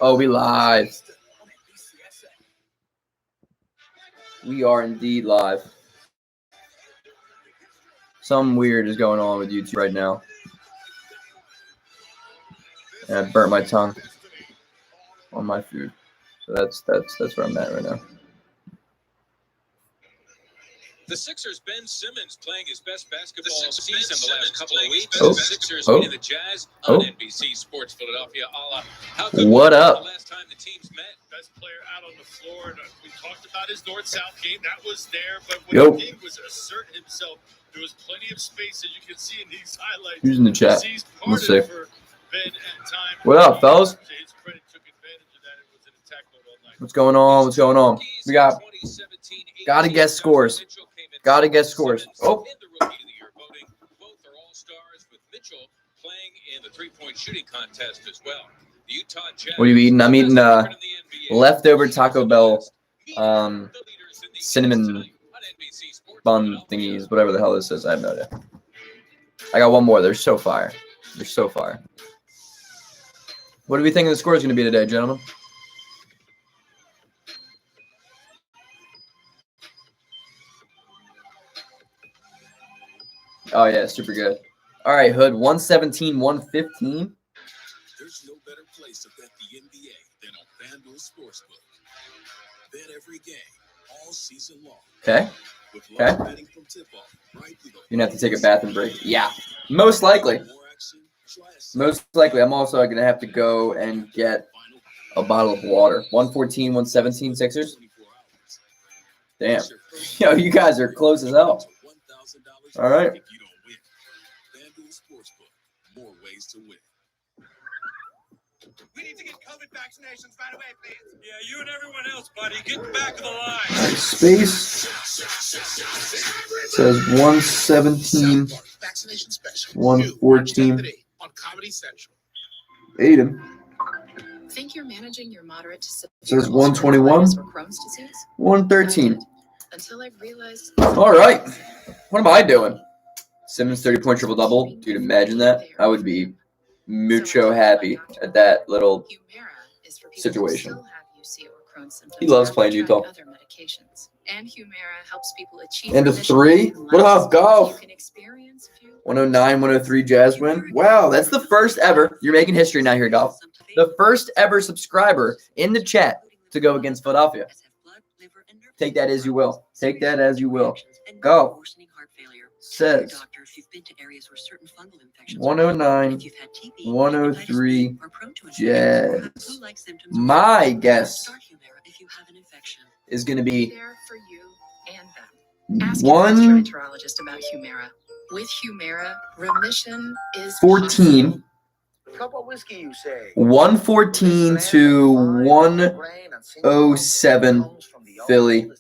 Oh, we live. We are indeed live. Something weird is going on with YouTube right now. And I burnt my tongue on my food. So that's where I'm at right now. The Sixers' Ben Simmons playing his best basketball season the last couple of weeks. The Sixers beating the Jazz on NBC Sports Philadelphia. What up? The last time the teams met, best player out on the floor. And we talked about his north-south game. That was there, but what he did was assert himself. There was plenty of space, as you can see in these highlights. Who's in the chat? Let's see. For Ben at time. What up, fellas? To his credit, took advantage of that. It was an attack mode all night. What's going on? What's going on? We got. Gotta guess scores. Gotta guess scores. Oh. Both are all-stars with Mitchell playing in the three-point shooting contest as well. The Utah Jazz. What are you eating? I'm eating leftover Taco Bell cinnamon bun thingies, whatever the hell this is. I have no idea. I got one more. They're so fire. They're so fire. What do we think the score is going to be today, gentlemen? Oh, yeah, super good. All right, Hood, 117, 115. There's no better place to bet the NBA than on FanDuel Sportsbook. Bet every game, all season long. Okay. Okay. You're going to have to take a bathroom break. Yeah, most likely. Most likely. I'm also going to have to go and get a bottle of water. 114, 117 Sixers. Damn. Yo, you guys are close as hell. All right. If you don't win, FanDuel Sportsbook, more ways to win. We need to get COVID vaccinations right away, please. Yeah, you and everyone else, buddy. Get back of the line. Space says 117, 114. On Comedy Central. Aiden. Think you're managing your moderate to severe Says 121, Crohn's disease? 113. Until I realized. All right. What am I doing? Simmons 30-point triple-double. Dude, imagine that. I would be mucho happy at that little situation. He loves playing Utah. And Humira helps people achieve. And a 3? What up, golf? 109, 103 Jazz win. Wow, that's the first ever. You're making history now here, golf. The first ever subscriber in the chat to go against Philadelphia. Take that as you will. Take that as you will. Go. Says 109, 103 Jazz. My guess is going to be 114. Cup of whiskey, you say? 114 to 107 Philly.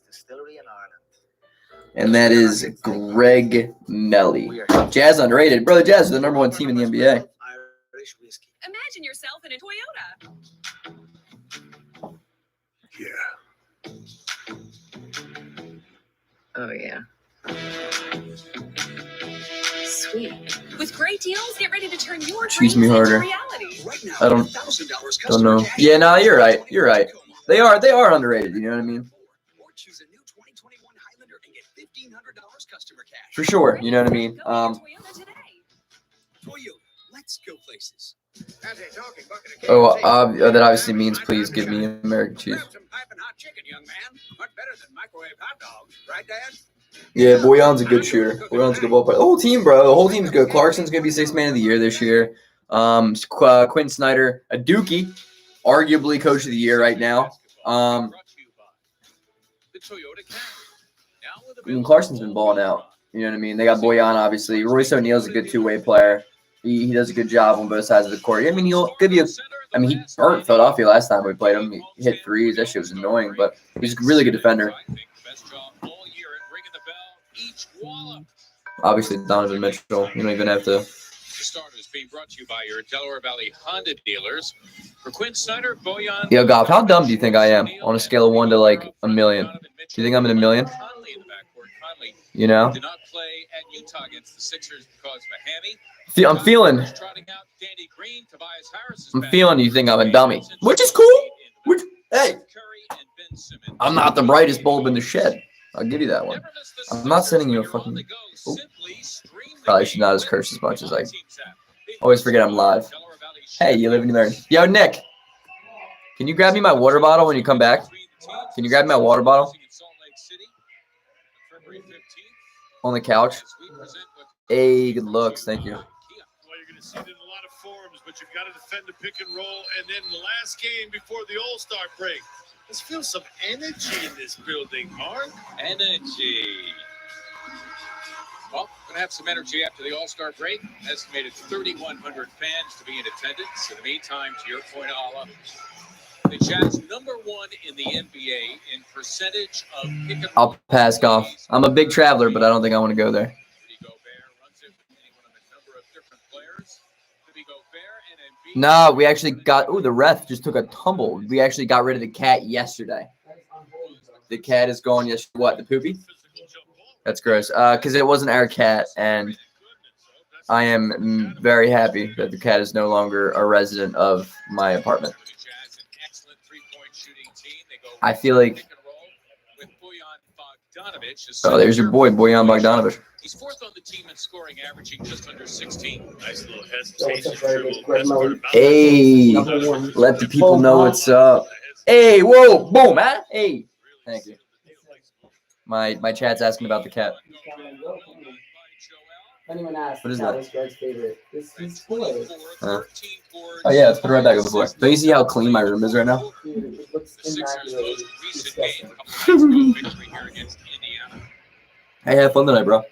And that is Greg Nelly. Jazz underrated. Brother, Jazz is the number one team in the NBA. Imagine yourself in a Toyota. Yeah. Oh, yeah. Sweet. With great deals, get ready to turn your Choose me harder. reality. Right now, I don't know. Yeah, no, you're right. You're right. They are underrated. You know what I mean? Or choose a new 2021 Highlander and get $1,500 customer cash. For sure. You know what I mean? Toyota today. Toyota, let's go places. That obviously means please give me American cheese. Grab some piping hot chicken, young man. Much better than microwave hot dogs, right, Dad? Yeah, Boyan's a good shooter. Boyan's a good ball player. The whole team, bro. The whole team's good. Clarkson's going to be sixth man of the year this year. Quentin Snyder, a Dookie, arguably coach of the year right now. Clarkson's been balling out. You know what I mean? They got Boyan, obviously. Royce O'Neal's a good two-way player. He does a good job on both sides of the court. I mean, he'll give you – I mean, he burnt Philadelphia last time we played him. He hit threes. That shit was annoying, but he's a really good defender. Obviously, Donovan Mitchell. You don't even have to. Starters being brought to you by your Delaware Valley Honda dealers. For Quinn Snyder, Boyan. Yo, Goff, how dumb do you think I am on a scale of 1 to like a million? Do you think I'm in a million? You know? Did not play at Utah against the Sixers because of a hammy. I'm feeling you think I'm a dummy, which is cool. Hey, I'm not the brightest bulb in the shed. I'll give you that one. I'm not sending you a fucking. Ooh. Probably should not have cursed as much as I always forget I'm live. Hey, you live and you learn. Yo, Nick, can you grab me my water bottle when you come back? Can you grab me my water bottle? On the couch. Hey, good looks. Thank you. Well, you're going to see it in a lot of forms, but you've got to defend the pick and roll. And then the last game before the All-Star break. Let's feel some energy in this building, Mark. Energy. Well, we're going to have some energy after the All-Star break. Estimated 3,100 fans to be in attendance. In the meantime, to your point, Ala, the Jazz #1 in the NBA in percentage of pick and roll. I'll pass golf. I'm a big traveler, but I don't think I want to go there. No, we actually got. Oh, the ref just took a tumble. We actually got rid of the cat yesterday. The cat is gone. Yes, what, the poopy? That's gross. Because it wasn't our cat, and I am very happy that the cat is no longer a resident of my apartment. I feel like. Oh, there's your boy, Bojan Bogdanovic. He's fourth on the team in scoring, averaging just under 16. Nice little hesitation. Hey, let the people know what's up. Hey, whoa, boom, man. Hey, thank you. My chat's asking about the cat. Anyone asks, What is that? What's Greg's favorite? This is toy. Oh yeah, let's put it right back on the floor. Don't you see how clean my room is right now? Dude, it looks The Sixers' immaculate. most It's recent game, disgusting. victory here against Indiana. Hey, have fun tonight, bro.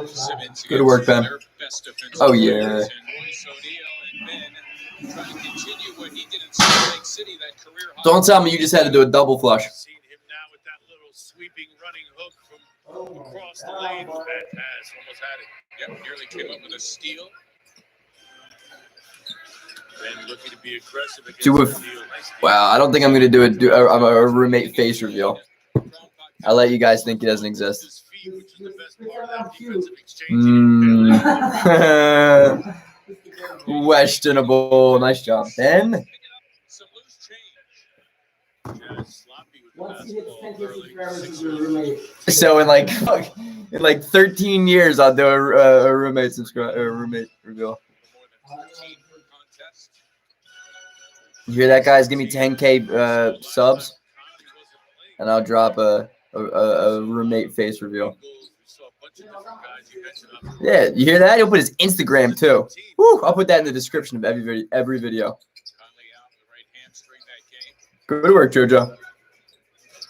Simmons Good work, Ben. their best defensive Oh, yeah. players, and Royce O'Neal and Ben trying to continue what he did in Salt Lake City, that career high. Don't tell me you just had to do a double flush. Seen him now with that little sweeping running hook from across the lane. Bad pass, almost had it. Yep, nearly came up with a steal. Ben looking to be aggressive against Do a- O'Neal. Nice Wow, I don't think I'm gonna do a roommate face reveal. I let you guys think it doesn't exist. his feet, which is the best part of that defensive exchange. Questionable. Nice job, Ben. Some loose change. Yeah, sloppy with the Once he hits basketball 10 early. kisses forever to your roommate. So in like 13 years, I'll do a roommate roommate reveal. More than 13 per contest. You hear that, guys? Give me 10K subs, and I'll drop a roommate face reveal. Yeah, you hear that? He'll put his Instagram too. Woo, I'll put that in the description of every video. Conley out with the right hamstring that game. Good work, JoJo.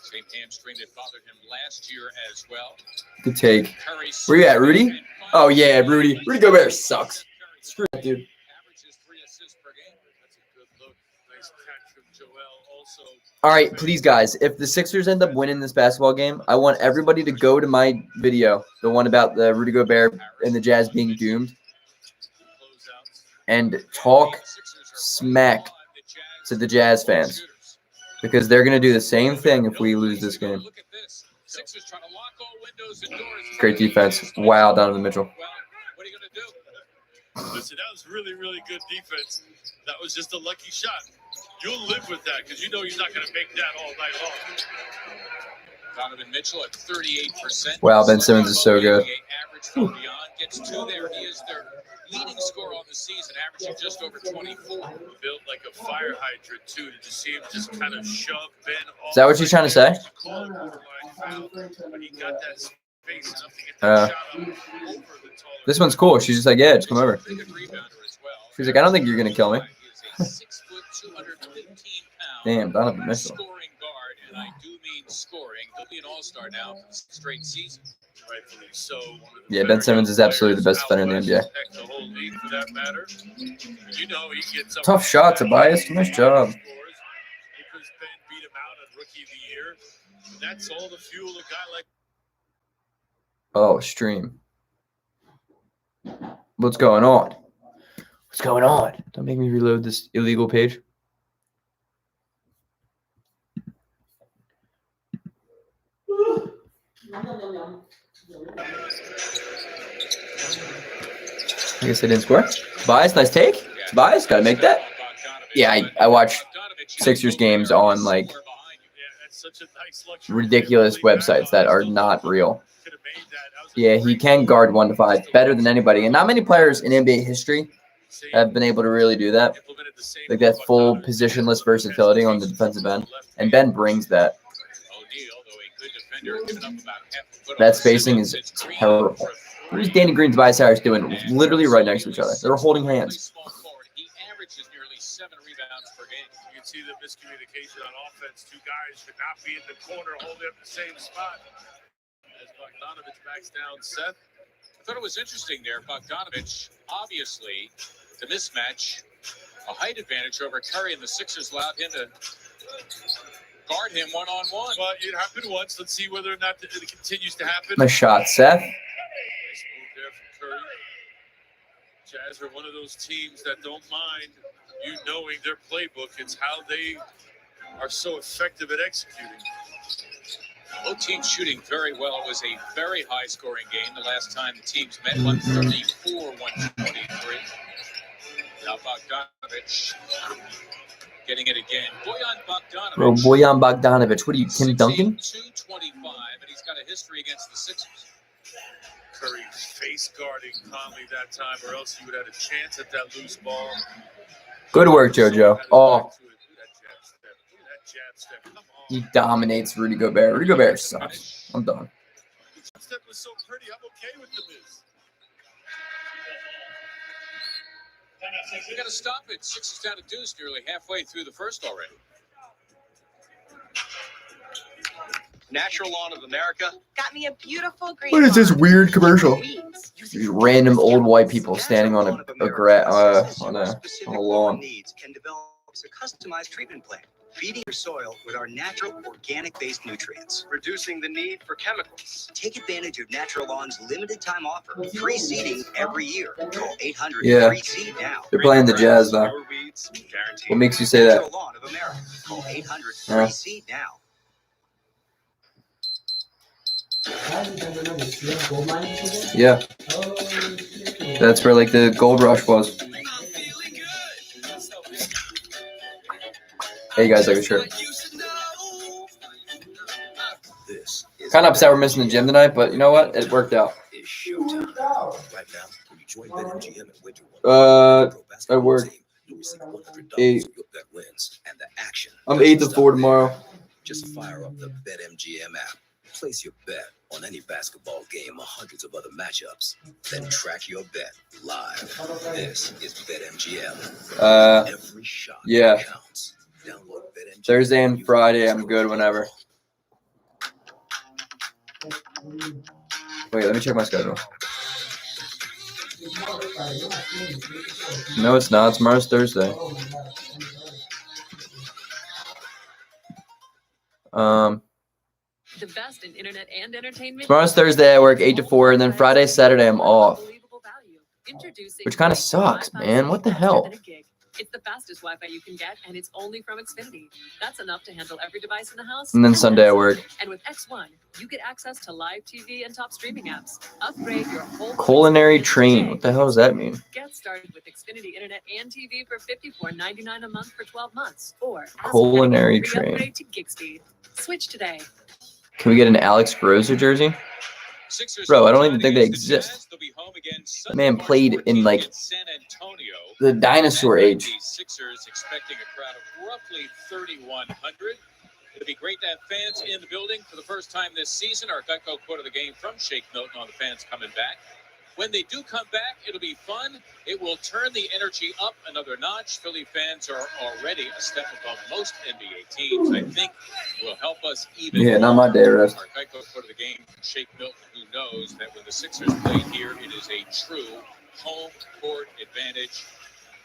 Same hamstring that bothered him last year as well. Good take. Curry. Where you at, Rudy? Oh yeah, Rudy. Rudy Gobert sucks. Screw that dude. Averages 3 assists per game. That's a good look. Nice catch from Joel. Also, All right, please, guys. If the Sixers end up winning this basketball game, I want everybody to go to my video, the one about the Rudy Gobert and the Jazz being doomed, closeouts. and talk smack to the Jazz fans, because they're gonna do the same thing if we lose this game. Look at this. Sixers trying to lock all windows and doors. Great defense. Wow, Donovan Mitchell. Well, what are you going to do? Listen, that was really, really good defense. That was just a lucky shot. You'll live with that because you know you're not going to make that all night long. Donovan Mitchell at 38%. Wow, Ben Simmons is so good. Average from beyond gets 2 there. He is their leading scorer on the season, averaging just over 24. Built like a fire hydrant, too. To just see him just kind of shove Ben off. Is that what you're trying to say? Call a borderline foul, but he got that space enough to get that shot up over the tall. This one's cool. She's just like, yeah, just come over. Pretty good rebounder as well. She's like, I don't think you're gonna kill me. He is a 6 foot, 215 pound Damn, Donovan Mitchell. scoring guard, and I do mean scoring. He'll be an all-star now for the straight season. Rightfully so. One of the Yeah, Ben better Simmons is young absolutely the best players defender in the out NBA. west, heck, the whole league for that matter. You know he gets up Tough shot, Tobias. Nice job. Because Ben beat him out on Rookie of the Year. And that's all the fuel a guy like Oh, stream. What's going on? What's going on? Don't make me reload this illegal page. I guess they didn't score. Tobias, nice take. Tobias, gotta make that. Yeah, I watch Sixers games on like ridiculous websites that are not real. Yeah, he can guard 1 to 5 better than anybody, and not many players in NBA history have been able to really do that. Like that full positionless versatility on the defensive end, and Ben brings that. That spacing is terrible. What is Danny Green and Tobias Harris doing? Literally right next to each other. They're holding hands. He averages nearly 7 rebounds per game. You can see the miscommunication on offense. Two guys should not be in the corner holding up the same spot. As Bogdanovich backs down Seth. I thought it was interesting there. Bogdanovich, obviously, the mismatch, a height advantage over Curry, and the Sixers allowed him to guard him one-on-one. Well, it happened once. Let's see whether or not it continues to happen. Nice shot, Seth. Nice move there from Curry. Jazz are one of those teams that don't mind you knowing their playbook. It's how they are so effective at executing. Both teams shooting very well. It was a very high-scoring game the last time the teams met, 134-123. Now Bogdanovich getting it again. Bojan Bogdanovich. Bro, Bojan Bogdanovich. What are you, Tim Duncan? 225, and he's got a history against the Sixers. Curry face guarding Conley that time, or else he would have had a chance at that loose ball. Good work, JoJo. Oh, That jab step. Come on. he dominates Rudy Gobert. Rudy Gobert sucks. I'm done. That step was so pretty. I'm okay with the miss. We got to stop it. Sixers down to deuce, nearly halfway through the first already. Natural Lawn of America. Got me a beautiful green. What is this lawn. weird commercial? Weeds. These random old white people standing on a lawn. Needs can develop a customized treatment plan, feeding your soil with our natural organic-based nutrients, reducing the need for chemicals. Take advantage of Natural Lawn's limited time offer, free seeding every year. Call 800 Yeah. free seed now. They're playing the Jazz though. What makes you say that? Natural Lawn of America. Call 800 Yeah. free seed now. Yeah, that's where like the gold rush was. Hey, you guys, like a shirt. This is Kind of upset we're missing the gym tonight, but you know what? It worked out. is showtime. Right now, when you join BetMGM and wager I work you receive $100 8. if your bet wins, and the action. I'm doesn't 8 to stop 4 there. tomorrow. Just fire up the BetMGM app. Place your bet on any basketball game or hundreds of other matchups. Then track your bet live. This is BetMGM. Every shot yeah. counts. Download BetMGM. Thursday and Friday, I'm good whenever. Wait, let me check my schedule. No, it's not. Tomorrow's Thursday. The best in internet and entertainment. Tomorrow's Thursday. I work 8 to 4, and then Friday, Saturday, I'm off. Unbelievable value. Introducing Which kinda Xfinity sucks, Wi-Fi man. What the hell? at a gig. It's the fastest Wi-Fi you can get, and it's only from Xfinity. That's enough to handle every device in the house. And then Sunday I work. And with X1, you get access to live TV and top streaming apps. Upgrade your whole Culinary train. What the hell does that mean? Get started with Xfinity Internet and TV for $54.99 a month for 12 months. Or ask Culinary for a free train. upgrade to Gig Speed. Switch today. Can we get an Alex Grozer jersey? Bro, I don't even think they exist. That man played in, like, the dinosaur age. The Sixers expecting a crowd of roughly 3,100. It'll be great to have fans in the building for the first time this season. Our Geico quote of the game from Shake Milton on the fans coming back. When they do come back, it'll be fun. It will turn the energy up another notch. Philly fans are already a step above most NBA teams. I think it will help us even Yeah, not my day rest. Our Geico quote of the game, Shake Milton, who knows that when the Sixers play here, it is a true home court advantage.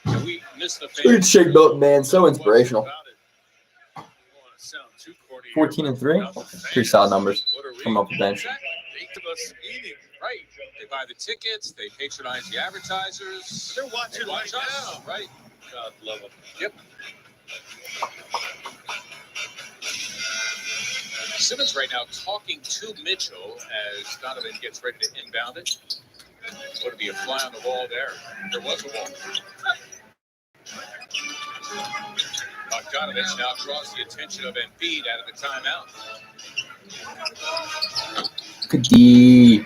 And we miss the fans. Dude, Shake Milton, man, so inspirational. 14 and 3, pretty solid numbers. Come off the bench. Right. They buy the tickets. They patronize the advertisers. They're watching They watch right us. now. Right. God love them. Yep. Simmons right now talking to Mitchell as Donovan gets ready to inbound it. Would be a fly on the wall there. There was a wall. Bogdanovich now draws the attention of Embiid out of the timeout. Good D.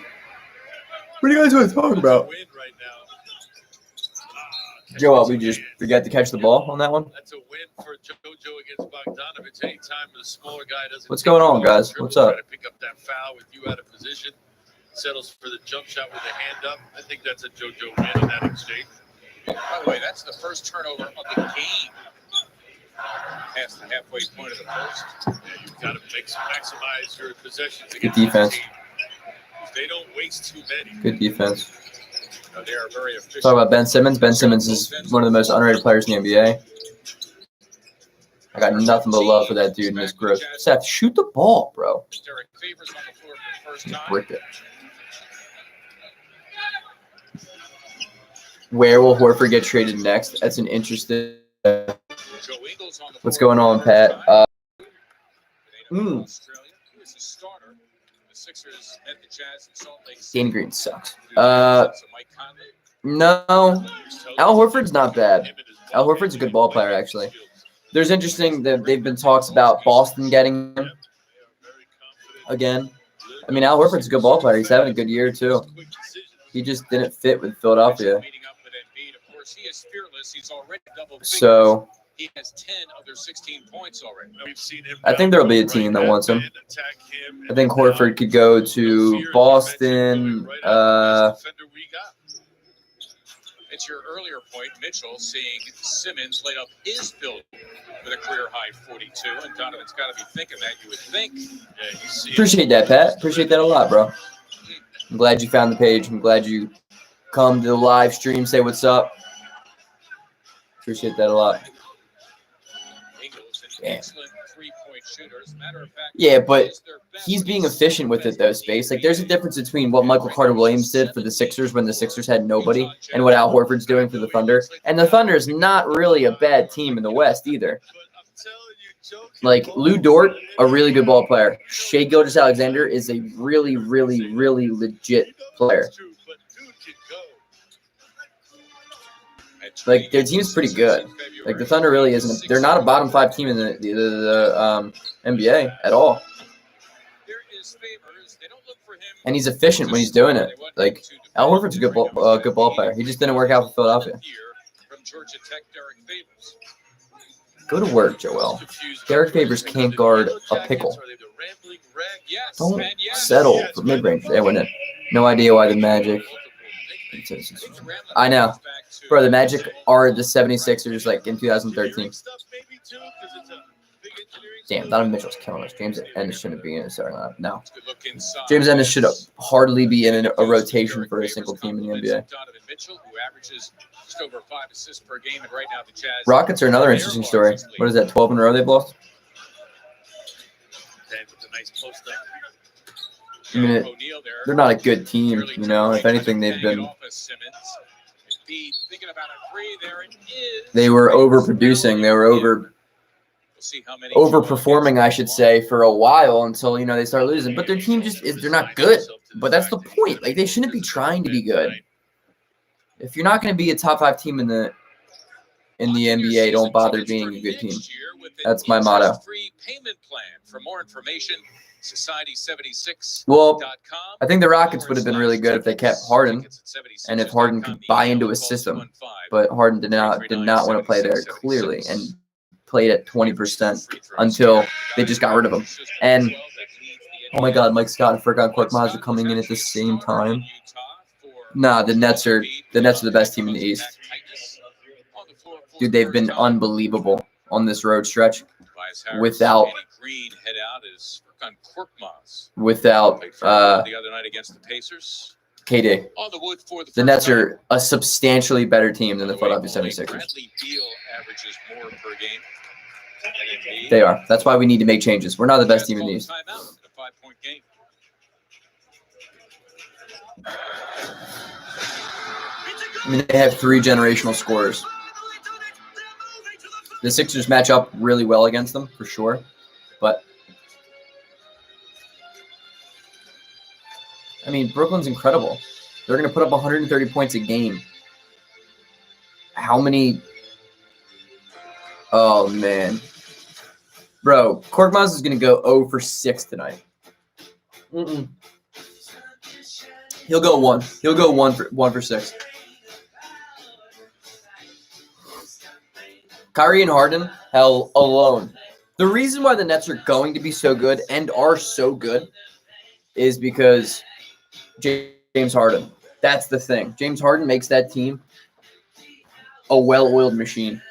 What do you guys want to talk about? Win right now. Joel, we just forgot to catch the ball on that one. That's a win for JoJo against Bogdanovich. Anytime the smaller guy doesn't. What's going on, guys? What's up? Try to pick up that foul with you out of position. Settles for the jump shot with a hand up. I think that's a JoJo win on that exchange. By the way, that's the first turnover of the game. Past the halfway point of the first. Yeah, you've got to maximize your possessions Good against defense. the team. If they don't waste too many. Good defense. They are very efficient. Talk about Ben Simmons. Ben Simmons is one of the most underrated players in the NBA. I got nothing but love for that dude in this growth. Seth, shoot the ball, bro. Derek Favors on the floor for the first time. Bricked it. Where will Horford get traded next? That's an interesting. Joe Ingles on the What's floor going on, for the first Pat? time. Mm. Australia. He was the starter. The Sixers met the Jazz in Salt Lake City. Danny Green sucks. So Mike Conley, No. Al Horford's not bad. Al Horford's a good ball player, actually. There's interesting that they've been talks about Boston getting him again. I mean, Al Horford's a good ball player. He's having a good year, too. He just didn't fit with Philadelphia. meeting up with Embiid. Of course, he is fearless. He's already double figures. So He has 10 of their 16 points already. We've seen him I think there'll be a team that wants him. I think Horford could go to Boston. It's your earlier point, Mitchell seeing Simmons laid up his build with a career-high 42, and Donovan's got to be thinking that, you would think. Yeah, you see Appreciate that, Pat. Appreciate that a lot, bro. I'm glad you found the page. I'm glad you come to the live stream, say what's up. Appreciate that a lot. Ingles, an Yeah. excellent three-point shooter. As a matter of fact, Yeah, but he is their best he's being when he's efficient with it, though, Space. Like, there's a difference between what Michael Carter-Williams did for the Sixers when the Sixers had nobody and what Al Horford's doing for the Thunder. And the Thunder is not really a bad team in the West either. Like, Lou Dort, a really good ball player. Shai Gilgeous-Alexander is a really, really, really legit player. Like, their team's pretty good. Like, the Thunder really isn't. They're not a bottom five team in the NBA at all. And he's efficient when he's doing it. Like, Al Horford's a good ball player. He just didn't work out for Philadelphia. Go to work, Joel. Derek Favors can't guard a pickle. Don't settle for mid-range. They went in. No idea why the Magic. I know. Bro, the Magic are the 76ers like in 2013. Damn, Donovan Mitchell's killing us. James Ennis shouldn't be in it. Sorry, no. James Ennis should hardly be in a rotation for a single team in the NBA. Rockets are another interesting story. What is that, 12 in a row they've lost? I mean, they're not a good team, you know. If anything, they've been. They were overproducing. They were overperforming, I should say, for a while until, you know, they start losing. But their team just is—they're not good. But that's the point. Like, they shouldn't be trying to be good. If you're not going to be a top 5 team in the NBA, don't bother being a good team. That's my motto. For more information, Society76. Well, I think the Rockets would have been really good if they kept Harden, and if Harden could buy into a system. But Harden did not want to play there clearly, and played at 20% until they just got rid of him. And oh my God, Mike Scott and Furkan Korkmaz are coming in at the same time. Nah, the Nets are the best team in the East. Dude, they've been unbelievable on this road stretch without the other night against the Pacers. KD. The Nets are a substantially better team than the Philadelphia 76ers. They are. That's why we need to make changes. We're not the best team in the East. I mean, they have 3 generational scorers. The Sixers match up really well against them, for sure. But I mean, Brooklyn's incredible. They're going to put up 130 points a game. How many? Oh, man. Bro, Korkmaz is going to go 0 for 6 tonight. He'll go 1. He'll go 1 for 6. Kyrie and Harden, hell, alone. The reason why the Nets are going to be so good and are so good is because James Harden. That's the thing. James Harden makes that team a well-oiled machine.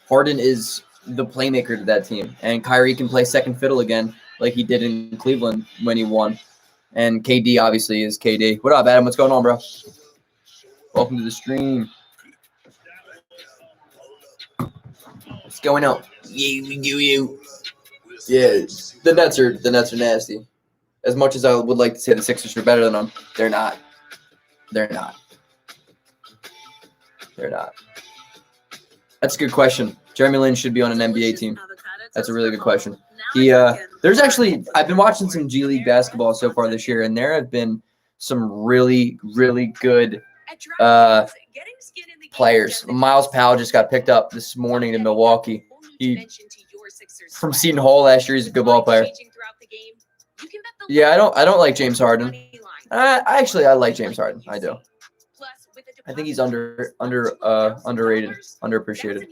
Harden is the playmaker to that team, and Kyrie can play second fiddle again like he did in Cleveland when he won. And KD obviously is KD. What up, Adam? What's going on, bro? Welcome to the stream. What's going on? You. Yeah, the Nets are nasty. As much as I would like to say the Sixers are better than them, they're not. They're not. That's a good question. Jeremy Lin should be on an NBA team. That's a really good question. There's actually, I've been watching some G League basketball so far this year, and there have been some really, really good players. Miles Powell just got picked up this morning in Milwaukee. He from Seton Hall last year. He's a good ball player. Yeah, I don't like James Harden. I like James Harden. I do. I think he's underrated, underappreciated.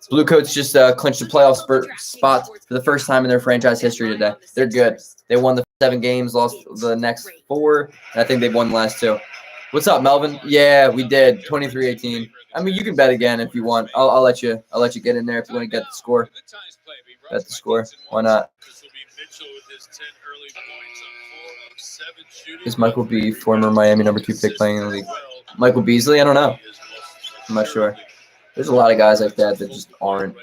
Blue Coats just clinched a playoff spot for the first time in their franchise history today. They're good. They won the 7 games, lost the next 4, and I think they've won the last 2. What's up, Melvin? Yeah, we did. 23-18. I mean, you can bet again if you want. I'll let you get in there if you want to get the score. Bet the score. Why not? Is Michael B. former Miami number 2 pick playing in the league? Michael Beasley? I don't know. I'm not sure. There's a lot of guys like that just aren't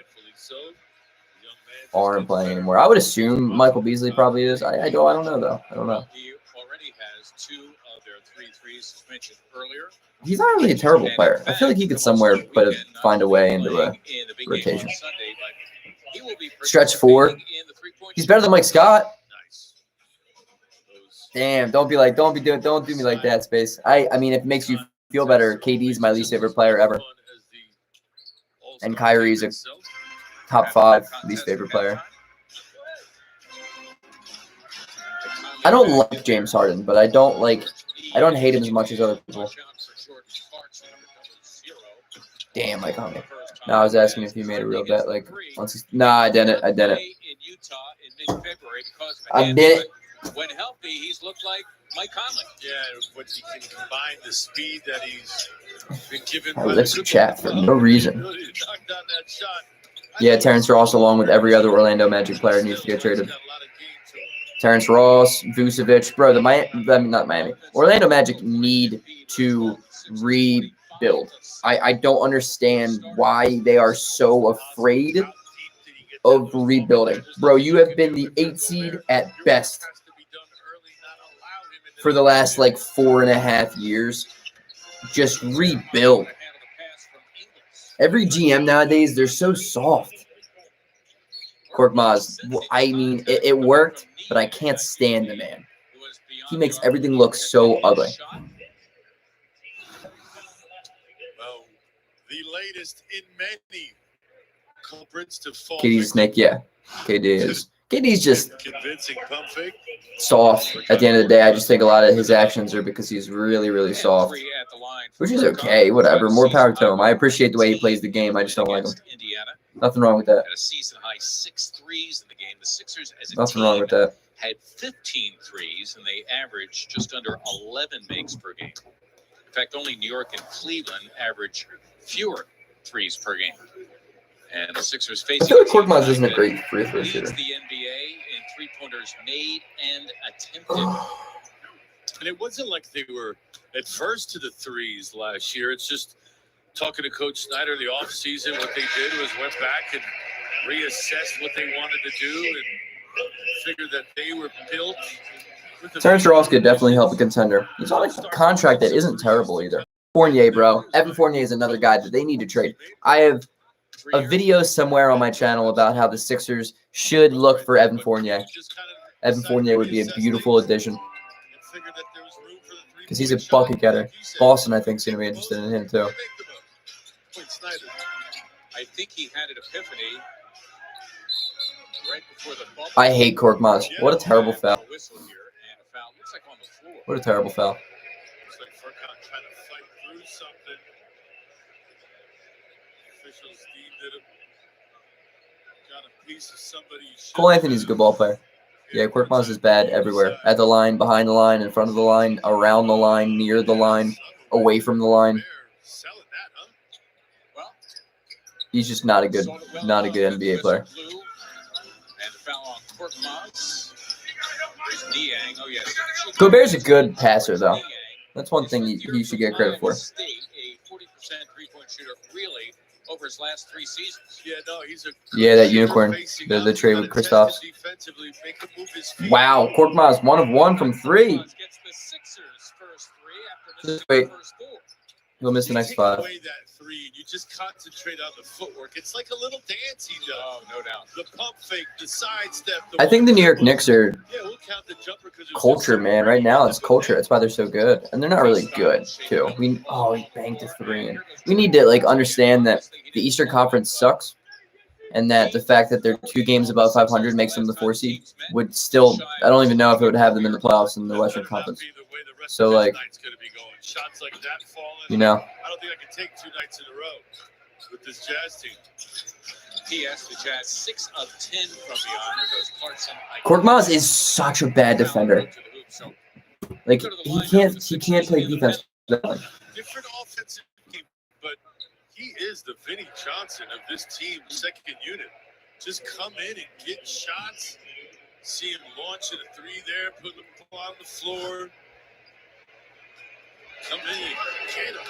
playing anymore. I would assume Michael Beasley probably is. I don't know though. I don't know. He already has 2 of their 3 threes mentioned earlier. He's not really a terrible player. I feel like he could somewhere find a way into a rotation. Stretch 4. He's better than Mike Scott. Damn, don't do me like that, Space. I mean, if it makes you feel better, KD's my least favorite player ever. And Kyrie's a top 5 least favorite player. I don't like James Harden, but I don't hate him as much as other people. Damn, I got me. No, I was asking if you made a real bet. Nah, I didn't. I did it. When healthy, he's looked like Mike Conley. Yeah, but he can combine the speed that he's been given. Let's chat for no reason. Yeah, Terrence Ross, along with every other Orlando Magic player, needs to get traded. Terrence Ross, Vucevic, bro. Not Miami. Orlando Magic need to rebuild. I don't understand why they are so afraid of rebuilding. Bro, you have been the 8th seed at best for the last 4.5 years. Just rebuild. Every GM nowadays, they're so soft. Korkmaz, I mean, it worked, but I can't stand the man. He makes everything look so ugly. Well, the latest in many culprits to fall. KD's snake, yeah. KD is. KD's just convincing pump fake. Soft. At the end of the day, I just think a lot of his actions are because he's really, really soft. Which is okay, whatever. More power to him. I appreciate the way he plays the game. I just don't like him. Nothing wrong with that. At a season high 6 threes in the game. The Sixers as a Nothing wrong with that. Had 15 threes, and they averaged just under 11 makes per game. In fact, only New York and Cleveland average fewer threes per game. And the Sixers facing. I feel like Korkmaz isn't a great free throw shooter. The NBA in three-pointers made and attempted. And it wasn't like they were adverse to the threes last year. It's just talking to Coach Snyder in the offseason, what they did was went back and reassessed what they wanted to do and figured that they were built. Terrence Ross could definitely help a contender. He's on a contract that isn't terrible either. Fournier, bro. Evan Fournier is another guy that they need to trade. I have a video somewhere on my channel about how the Sixers should look for Evan Fournier Evan Fournier would be a beautiful addition because he's a bucket getter. Boston, I think, is going to be interested in him too. I think he had an epiphany right before the bubble. I hate Korkmaz. What a terrible foul. Whistle here, and a foul looks like on the floor. What a terrible foul. Looks like Furkan trying to fight through something. Officials deemed it got a piece of somebody's. Cole Anthony's a good ball player. Yeah, Korkmaz is bad everywhere. At the line, behind the line, in front of the line, around the line, near the line, away from the line. He's just not a good NBA player. And the foul on Korkmaz. Niang. Oh, yes. Gobert's a good passer, though. That's one thing he should get credit for. A 40% three-point shooter, really, over his last 3 seasons. Yeah, no, he's a that unicorn, the trade with Kristaps. Wow, Korkmaz 1 of 1 from 3. Gets the Sixers' first three after Just wait. the first 4. He'll miss the next Take 5. away that three, you just concentrate on the footwork. It's like a little dance he does. Oh, no doubt. The pump fake, the sidestep. I think the New York Knicks are Yeah, we'll count the jumper 'cause it's culture, just- man. Right now, it's culture. That's why they're so good, and they're not really good too. He banked a 3 in. We need to understand that the Eastern Conference sucks, and that the fact that they're 2 games above 500 makes them the 4 seed. Would still, I don't even know if it would have them in the playoffs in the Western Conference. So Shots like that falling. You know, I don't think I can take 2 nights in a row with this Jazz team. P.S. The Jazz 6 of 10 from beyond. There goes Clarkson. Korkmaz is such a bad defender. Like he can't play defense. Different offensive team, but he is the Vinnie Johnson of this team, second unit. Just come in and get shots. See him launching a 3 there, putting the ball on the floor. Come in and get him.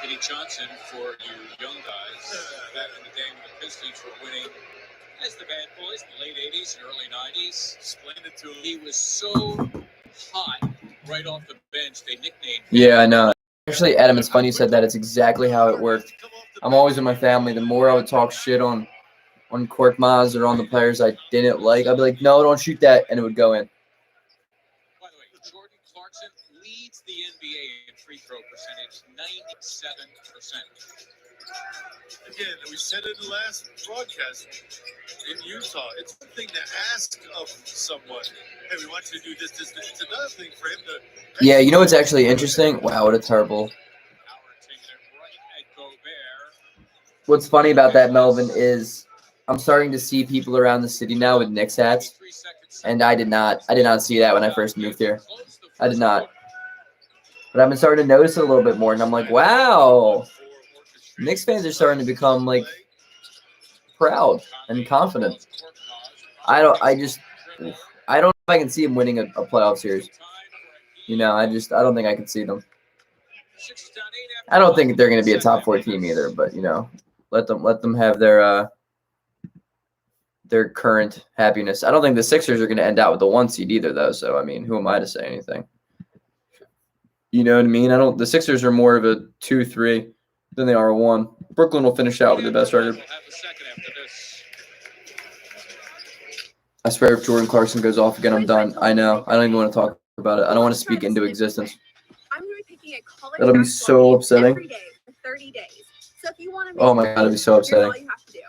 Vinnie Johnson, for you young guys, back in the day when the Pistons were winning as the bad boys in the late 80s and early 90s. Explain it to him. He was so hot right off the bench, they nicknamed him. Yeah, I know. Actually, Adam, it's funny you said that. It's exactly how it worked. I'm always with my family. The more I would talk shit on Korkmaz or on the players I didn't like, I'd be like, no, don't shoot that, and it would go in. By the way, Jordan Clarkson leads the NBA in free throw percentage, 97%. Again, we said it in the last broadcast in Utah. It's one thing to ask of someone, hey, we want you to do this. It's another thing for him to. Yeah, you know what's actually interesting? Wow, what a terrible. Howard taking it right at Gobert. What's funny about that, Melvin, is I'm starting to see people around the city now with Knicks hats, 3 seconds. and I did not see that when I first moved here. I did not. But I've been starting to notice it a little bit more, and I'm like, wow, Knicks fans are starting to become like proud and confident. I don't know if I can see them winning a playoff series. You know, I don't think I can see them. I don't think they're going to be a top 4 team either, but you know, let them have their current happiness. I don't think the Sixers are going to end out with the 1 seed either, though. So I mean, who am I to say anything? You know what I mean? The Sixers are more of a 2-3 than they are a 1. Brooklyn will finish out with the best record. I swear if Jordan Clarkson goes off again, I'm done. I know. I don't even want to talk about it. I don't want to speak into existence. I'm going to be picking a college That'll be so upsetting. every day for 30 days. So if you want to Oh my God, it'd be so upsetting. All you have to do.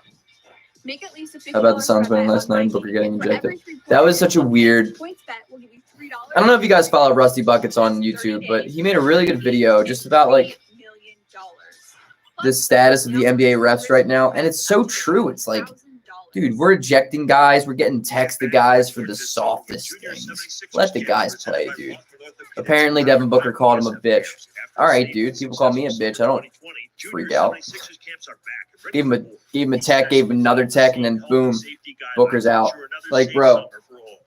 Make at least a How about the Suns winning last night and Booker getting ejected? That was such a weird. Points bet will give you $3. I don't know if you guys follow Rusty Buckets on YouTube, but he made a really good video just about like the status of the NBA refs right now, and it's so true. It's like, dude, we're ejecting guys, we're getting texted guys for the softest things. Let the guys play, dude. Apparently, Devin Booker called him a bitch. All right, dude. People call me a bitch. I don't freak out. Gave him a tech, gave him another tech, and then boom, Booker's out. Like, bro,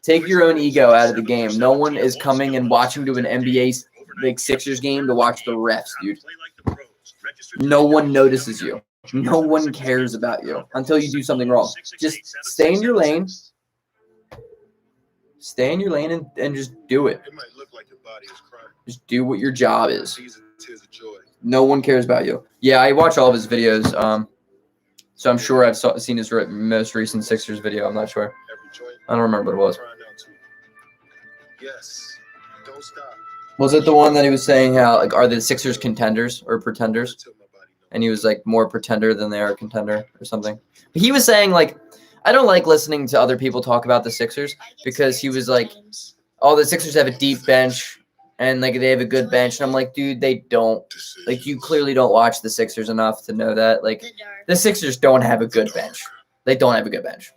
take your own ego out of the game. No one is coming and watching to an NBA like Sixers game to watch the refs, dude. No one notices you. No one cares about you until you do something wrong. Just stay in your lane. Stay in your lane and just do it. It might look like your body is crying. Just do what your job is. Tears of joy. No one cares about you. Yeah, I watch all of his videos. So I'm sure I've seen his most recent Sixers video. I'm not sure. I don't remember what it was. Yes. Don't stop. Was it the one that he was saying how like are the Sixers contenders or pretenders? And he was like more pretender than they are contender or something. But he was saying like I don't like listening to other people talk about the Sixers because he was like, oh, the Sixers have a deep bench and like they have a good bench. And I'm like, dude, they don't. Like you clearly don't watch the Sixers enough to know that. Like the Sixers don't have a good bench. They don't have a good bench.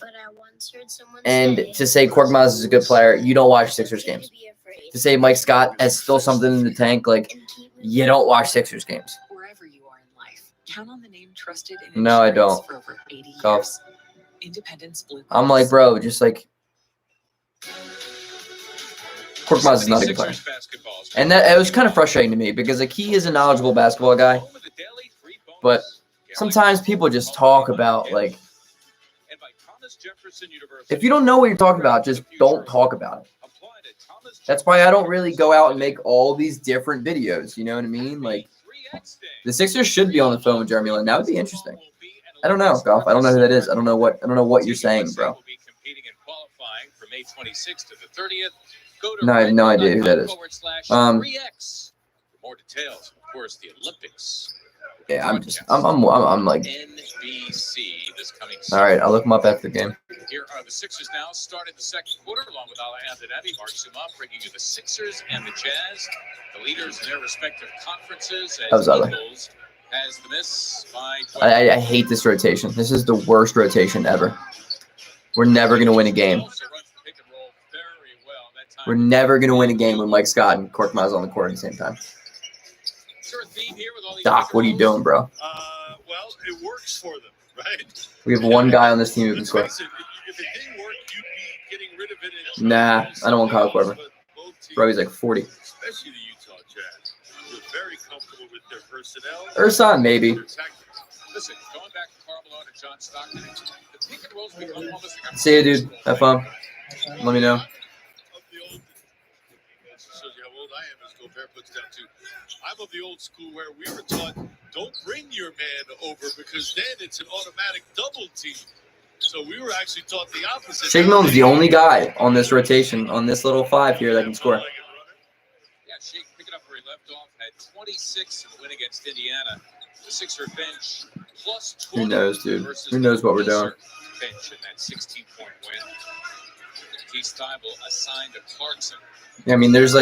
And to say Korkmaz is a good player, you don't watch Sixers games. To say Mike Scott has still something in the tank, like you don't watch Sixers games. Wherever you are in life, count on the name trusted in No, I insurance don't. for over 80 Golf. years. Independence Blue I'm Cross. like, bro, just like Korkmaz is not a good player. And that it was kind of frustrating to me because like he is a knowledgeable basketball guy, but sometimes people just talk about like if you don't know what you're talking about, just don't talk about it. That's why I don't really go out and make all these different videos. You know what I mean? Like the Sixers should be on the phone with Jeremy Lin. That would be interesting. I don't know, Golf. I don't know who that is. I don't know what you're saying, bro. No, I have no idea who that is. More details, of course, the Olympics. Yeah, I'm like, NBC this coming all right, I'll look him up after the game. Here are the Sixers now, starting the second quarter, along with Alejandro Nabi, Mark Zuma, bringing you the Sixers and the Jazz, the leaders in their respective conferences. That was ugly. Eagles has the miss by I hate this rotation. This is the worst rotation ever. We're never gonna win a game. We're never gonna win a game with Mike Scott and Korkmaz on the court at the same time. Doc, what are you doing, bro? Well, it works for them, right? We have one guy on this team who can score. If it didn't work, you'd be getting rid of it. Nah, I don't want Kyle Korver. Bro, he's like 40. Especially the Utah Jazz. They're very comfortable with their personnel. Ursan, maybe. Listen, going back to Carmelo and John Stockton, the pick and rolls become almost like a See you, dude. Have fun. Let me know. Shows you how old I am as Gobert puts down too. I'm of the old school where we were taught, don't bring your man over because then it's an automatic double team. So we were actually taught the opposite. Shake Milton's the only guy on this rotation, on this little five here that can score. Yeah, Shake picking up where he left off, had 26 in the win against Indiana. The Sixer bench plus 20. Who knows, dude? Who knows what we're doing? Bench in that 16-point win. Keith Steibel assigned to Clarkson. Yeah, I mean, there's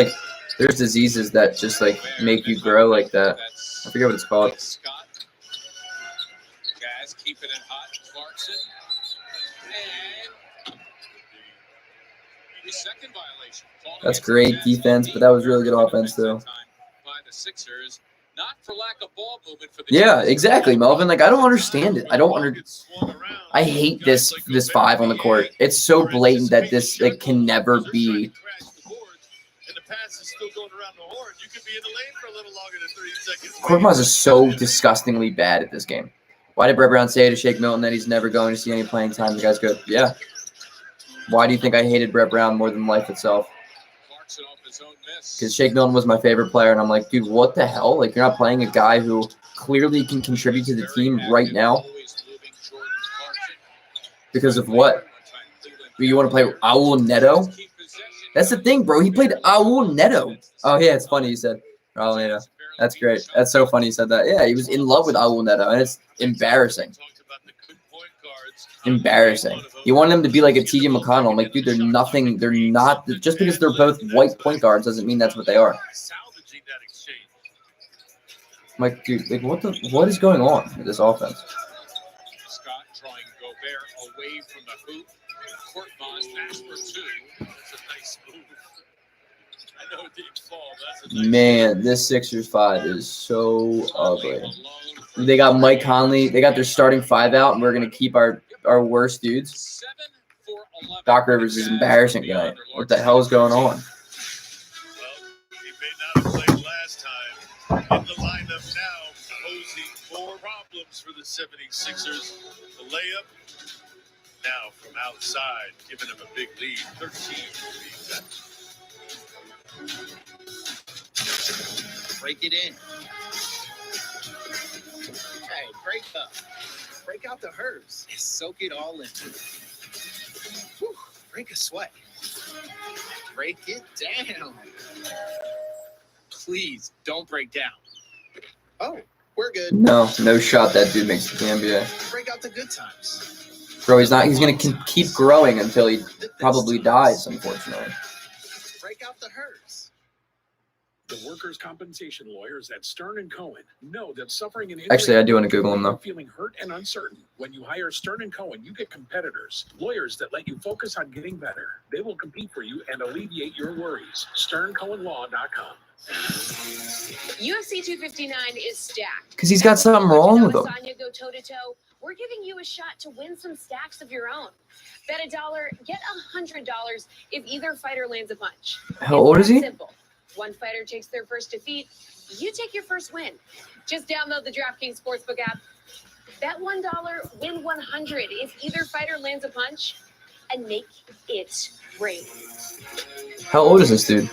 diseases that just like make you grow like that. I forget what it's called. Scott. Jazz keeping it hot. Clarkson. And the second violation. That's great defense, but that was really good offense too. By the Sixers, not for lack of ball movement for the Yeah, exactly, Melvin. Like I don't understand it. I hate this five on the court. It's so blatant that this like can never be. Korkmaz is so disgustingly bad at this game. Why did Brett Brown say to Shake Milton that he's never going to see any playing time? The guy's good. Yeah. Why do you think I hated Brett Brown more than life itself? Because Shake Milton was my favorite player, and I'm like, dude, what the hell? Like, you're not playing a guy who clearly can contribute to the team right now? Because of what? You want to play Raul Neto? That's the thing, bro. He played Raul Neto. Oh, yeah, it's funny you said Raul Neto. That's great. That's so funny you said that. Yeah, he was in love with Raul Neto, and it's embarrassing. Embarrassing. You want them to be like a TJ McConnell. I'm like, dude, they're nothing. They're not. Just because they're both white point guards doesn't mean that's what they are. I'm like, dude, like, what is going on with this offense? Scott drawing Gobert away from the hoop. Korkmaz pass for two. That's a nice move. I know it didn't fall. That's a nice Man, this Sixers five is so ugly. They got Mike Conley. They got their starting five out, and we're gonna keep our worst dudes. Doc Rivers is embarrassing tonight. What the hell is going on? Well, he may not have played last time. In the lineup now, posing more problems for the 76ers. The layup now from outside, giving him a big lead, 13 to be exact. Break it in. Hey, break out the herbs. Soak it all in. Whew, break a sweat. Break it down. Please don't break down. Oh, we're good. No shot that dude makes the NBA. Break out the good times. Bro, he's not. He's gonna keep growing until he probably dies, unfortunately. Break out the hers. The workers' compensation lawyers at Stern and Cohen know that suffering an injury. Actually, I do want to Google him though. Feeling hurt and uncertain. When you hire Stern and Cohen, you get competitors, lawyers that let you focus on getting better. They will compete for you and alleviate your worries. SternCohenLaw.com. UFC 259 is stacked. Because he's got something wrong with him. Sonya go toe to toe. We're giving you a shot to win some stacks of your own. Bet $1, get $100 if either fighter lands a punch. How old is he? Simple. One fighter takes their first defeat, you take your first win. Just download the DraftKings Sportsbook app. Bet $1, win 100 if either fighter lands a punch, and make it rain. How old is this dude?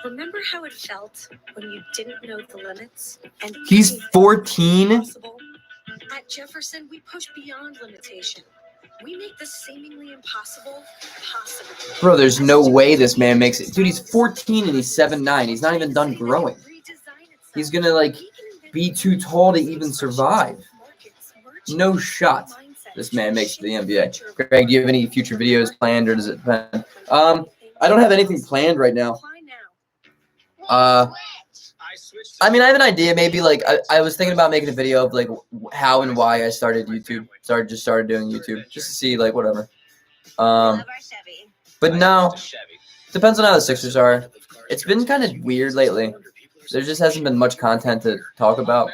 Remember how it felt when you didn't know the limits? And He's 14? At Jefferson, we push beyond limitation. We make the seemingly impossible possible. Bro, there's no way this man makes it. Dude, he's 14 and he's 7'9". He's not even done growing. He's gonna like be too tall to even survive. No shot this man makes it to the NBA. Greg, do you have any future videos planned, or does it depend? I don't have anything planned right now. I mean, I have an idea. Maybe like I was thinking about making a video of like how and why I started YouTube. Just started doing YouTube just to see like whatever. But no, depends on how the Sixers are. It's been kind of weird lately. There just hasn't been much content to talk about.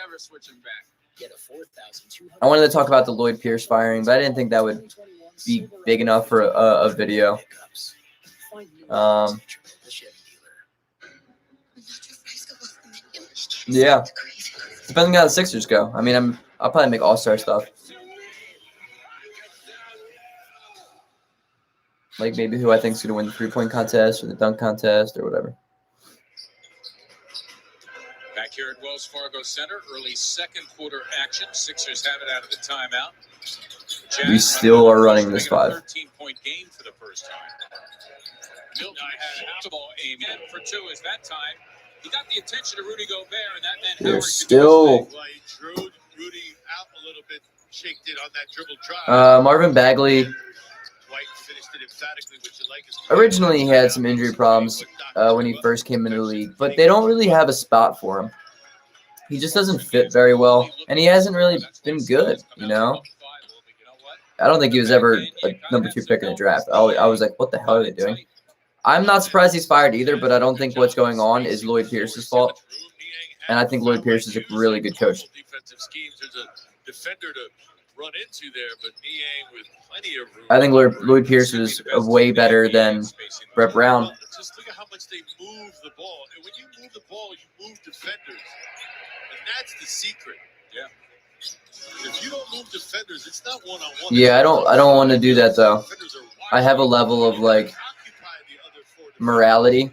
I wanted to talk about the Lloyd Pierce firing, but I didn't think that would be big enough for a video. Yeah, depending on how the Sixers go. I mean, I'll probably make all-star stuff, like maybe who I think is gonna win the 3-point contest or the dunk contest or whatever. Back here at Wells Fargo Center, early second quarter action. Sixers have it out of the timeout. We still are running this 5. 13-point game for the first time. Milton had the ball aimed in for 2 as that time. He got the attention of Rudy Gobert, and that meant They're Howard still. Well, he drew Rudy out a little bit, shaked it on that dribble drive. Marvin Bagley. White finished it emphatically, which you like. Originally, he had some injury problems when he first came into the league, but they don't really have a spot for him. He just doesn't fit very well, and he hasn't really been good, you know? I don't think he was ever a number 2 pick in the draft. I was like, what the hell are they doing? I'm not surprised he's fired either, but I don't think what's going on is Lloyd Pierce's fault. And I think Lloyd Pierce is a really good coach. Defensive schemes, there's a defender to run into there, but Niang with plenty of room. I think Lloyd Pierce is way better than Brett Brown. Just look at how much they move the ball. And when you move the ball, you move defenders. And that's the secret. Yeah. If you don't move defenders, it's not one-on-one. Yeah, I don't want to do that though. I have a level of like morality.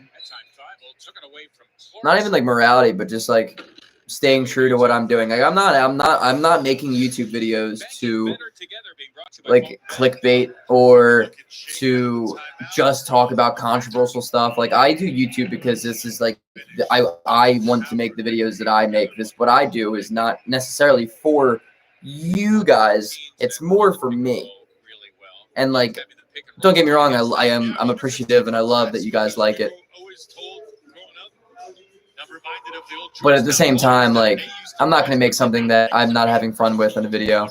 Not even like morality, but just like staying true to what I'm doing. Like I'm not making YouTube videos to like clickbait or to just talk about controversial stuff. Like I do YouTube because this is like I want to make the videos that I make. This what I do is not necessarily for you guys. It's more for me. And like don't get me wrong, I'm appreciative and I love that you guys like it. But at the same time, like I'm not gonna make something that I'm not having fun with in a video.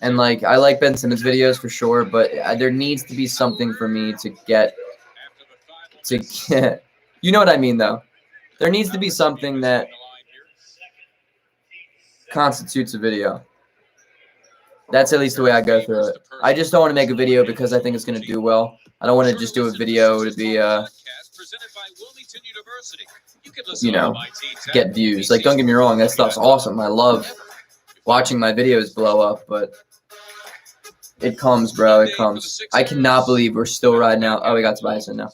And like I like Ben Simmons videos for sure, but there needs to be something for me to get. You know what I mean though. There needs to be something that constitutes a video. That's at least the way I go through it. I just don't want to make a video because I think it's going to do well. I don't want to just do a video to be, you know, get views. Like, don't get me wrong, that stuff's awesome. I love watching my videos blow up, but it comes, bro. It comes. I cannot believe we're still riding out. Oh, we got Tobias in now.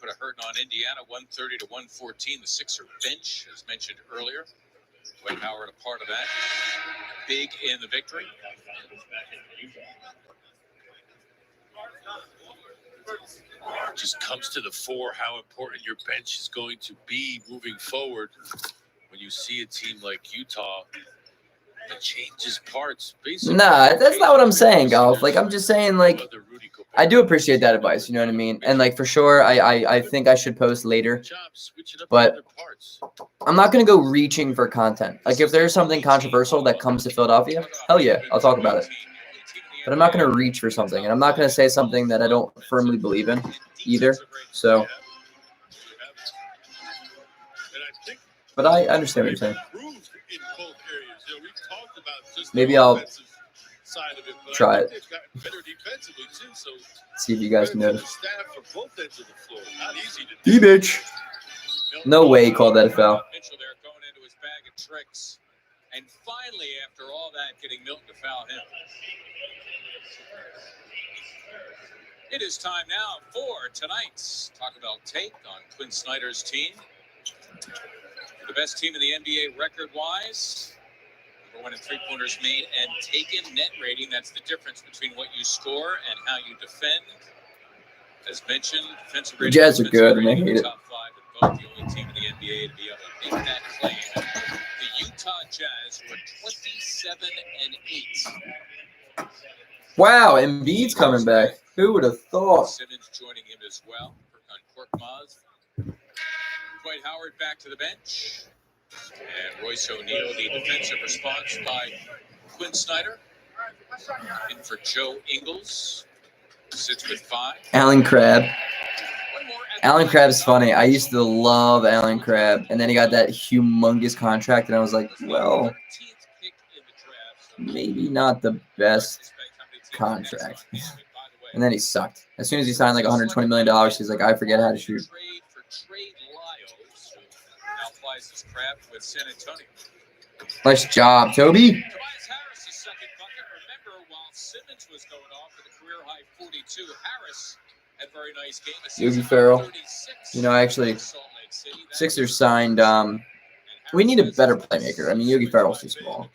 Put a hurting on Indiana, 130 to 114. The Sixer bench, as mentioned earlier. Dwight Howard a part of that. Big in the victory. just comes to the fore how important your bench is going to be moving forward when you see a team like Utah that changes parts. Basically, Nah, that's not what I'm saying, Golf. Like, I'm just saying, like, I do appreciate that advice. You know what I mean? And, like, for sure, I think I should post later. But I'm not going to go reaching for content. Like, if there's something controversial that comes to Philadelphia, hell yeah, I'll talk about it. But I'm not going to reach for something. And I'm not going to say something that I don't firmly believe in either. So, but I understand what you're saying. Maybe I'll try it. See if you guys can notice. D-bitch. No way he called that a foul. Mitchell there going into his bag of tricks. And finally, after all that, getting Milton to foul him. It is time now for tonight's Taco Bell take on Quinn Snyder's team. The best team in the NBA record-wise. Number one in three-pointers made and taken. Net rating, that's the difference between what you score and how you defend. As mentioned, defensive rating. The Jazz are good, and I hate it. Top five and both the only team in the NBA to be able to make that claim. The Utah Jazz were 27-8. Wow, Embiid's coming back. Who would have thought? Simmons joining him as well on Korkmaz. Dwight Howard back to the bench. And Royce O'Neal, the defensive response by Quinn Snyder. In for Joe Ingles. Sits with 5. Alan Crabb. Alan Crabb is funny. I used to love Alan Crabb. And then he got that humongous contract. And I was like, well, maybe not the best contract. And then he sucked. As soon as he signed like $120 million, he's like, I forget how to shoot. Nice job, Toby. Tobias Harris' second bucket. Remember, while Simmons was going off with a career-high 42, Harris had a very nice game. Yogi Ferrell. You know, actually, Sixers signed we need a better playmaker. I mean, Yogi Ferrell's too small.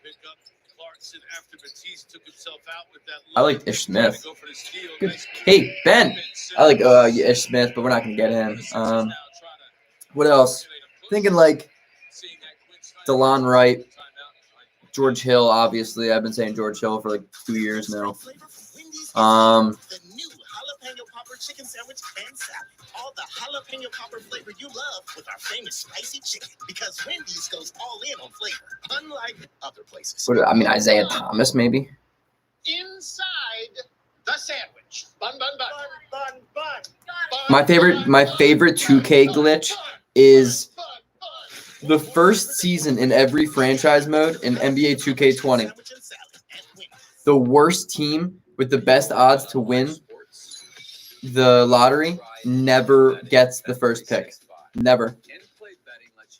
I like Ish Smith. Good. Hey, Ben. I like Ish Smith, but we're not going to get him. What else? Thinking like DeLon Wright, George Hill, obviously. I've been saying George Hill for like 2 years now. Chicken sandwich and salad. All the jalapeno popper flavor you love with our famous spicy chicken. Because Wendy's goes all in on flavor, unlike other places. What, I mean, Isaiah Thomas, maybe? Inside the sandwich. Bun, bun, bun. Bun, bun, bun. My favorite 2K glitch is the first season in every franchise mode in NBA 2K20. The worst team with the best odds to win the lottery never gets the first pick. Never.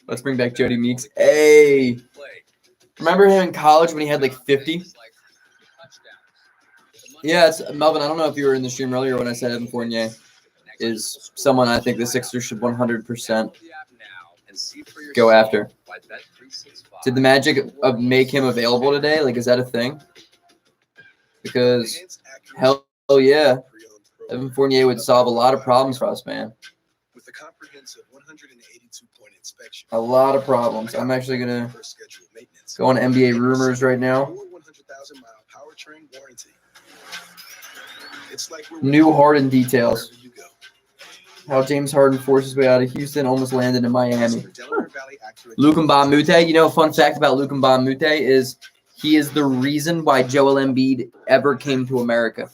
Let's bring back Jody Meeks. Hey. Remember him in college when he had like 50? Yeah, it's Melvin. I don't know if you were in the stream earlier when I said Evan Fournier is someone I think the Sixers should 100% go after. Did the Magic make him available today? Like, is that a thing? Because hell yeah. Evan Fournier would solve a lot of problems for us, man. With a comprehensive 182-point inspection. A lot of problems. I'm actually going to go on NBA rumors right now. 100,000-mile powertrain warranty. It's like new Harden details. How James Harden forced his way out of Houston, almost landed in Miami. Luka Mbamute. You know, a fun fact about Luka Mbamute is he is the reason why Joel Embiid ever came to America.